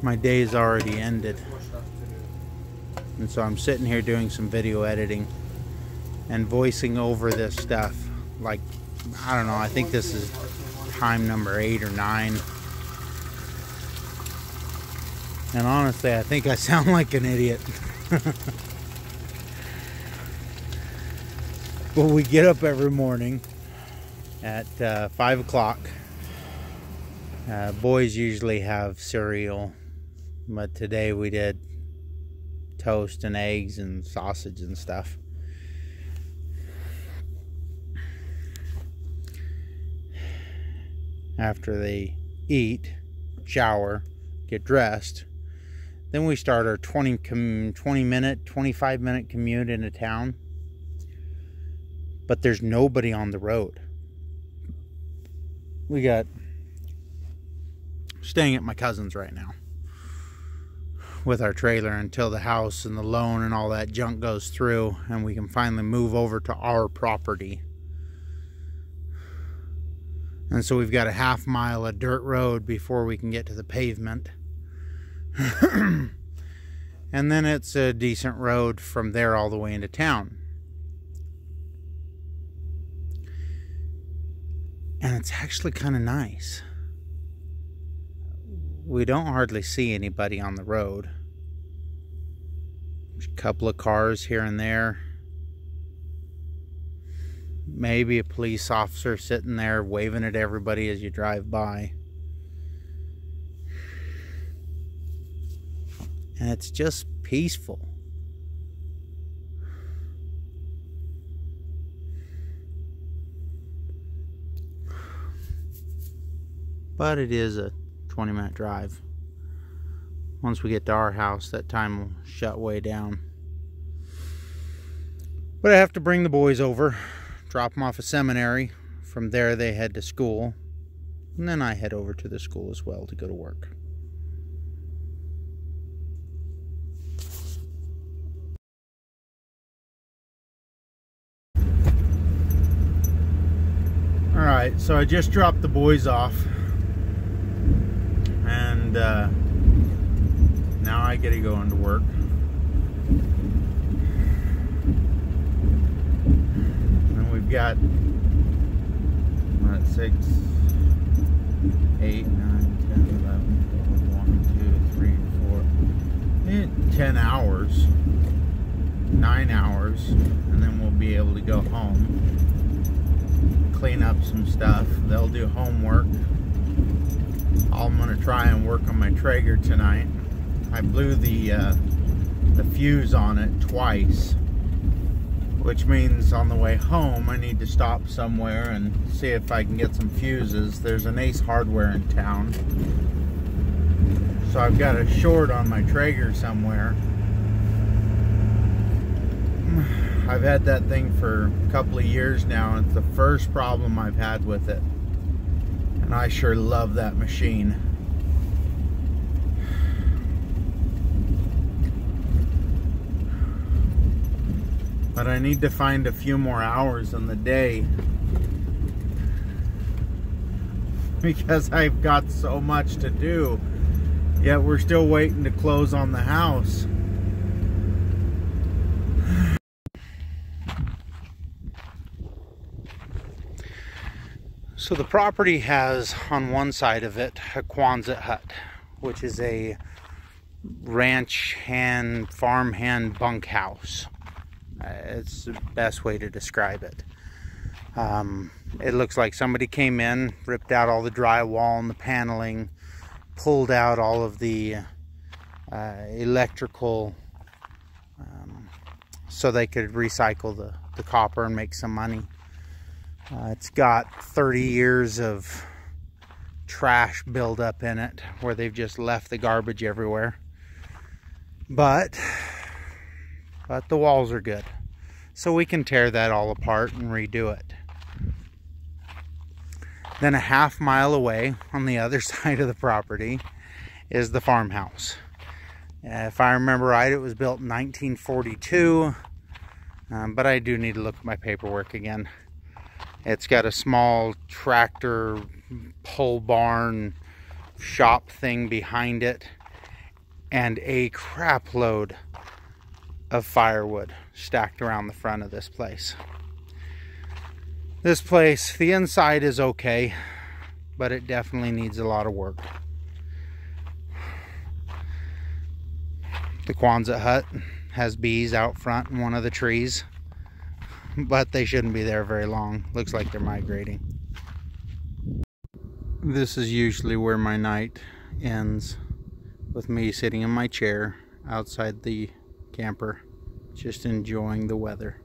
my day's already ended. And so I'm sitting here doing some video editing and voicing over this stuff. Like, I don't know, I think this is time number 8 or 9. And honestly, I think I sound like an idiot. But we get up every morning at 5 o'clock. Boys usually have cereal, but today we did toast and eggs and sausage and stuff. After they eat, shower, get dressed, then we start our 25-minute commute into town. But there's nobody on the road. We got staying at my cousin's right now with our trailer until the house and the loan and all that junk goes through and we can finally move over to our property. And so we've got a half mile of dirt road before we can get to the pavement. And then it's a decent road from there all the way into town. And it's actually kind of nice. We don't hardly see anybody on the road. There's a couple of cars here and there. Maybe a police officer sitting there waving at everybody as you drive by. And it's just peaceful. But it is a 20-minute drive. Once we get to our house, that time will shut way down. But I have to bring the boys over, drop them off at seminary. From there they head to school. And then I head over to the school as well to go to work. Alright, so I just dropped the boys off. And now I get to go into work. And we've got 6, 8, 9, 10, 11, 12, 1, 2, 3, 4, 10 hours, 9 hours, and then we'll be able to go home, clean up some stuff. They'll do homework. I'm going to try and work on my Traeger tonight. I blew the fuse on it twice, which means on the way home I need to stop somewhere and see if I can get some fuses. There's an Ace Hardware in town, so I've got a short on my Traeger somewhere. I've had that thing for a couple of years now, and it's the first problem I've had with it. And I sure love that machine. But I need to find a few more hours in the day because I've got so much to do. Yet we're still waiting to close on the house. So the property has on one side of it a Quonset hut, which is a ranch hand, farm hand bunkhouse. It's the best way to describe it. It looks like somebody came in, ripped out all the drywall and the paneling, pulled out all of the electrical so they could recycle the copper and make some money. It's got 30 years of trash buildup in it where they've just left the garbage everywhere. But the walls are good. So we can tear that all apart and redo it. Then a half mile away on the other side of the property is the farmhouse. If I remember right, it was built in 1942. But I do need to look at my paperwork again. It's got a small tractor pole barn shop thing behind it. and a crap load of firewood stacked around the front of this place. This place, the inside is okay, but it definitely needs a lot of work. The Quonset hut has bees out front in one of the trees, but they shouldn't be there very long. Looks like they're migrating. This is usually where my night ends, with me sitting in my chair outside the camper, just enjoying the weather.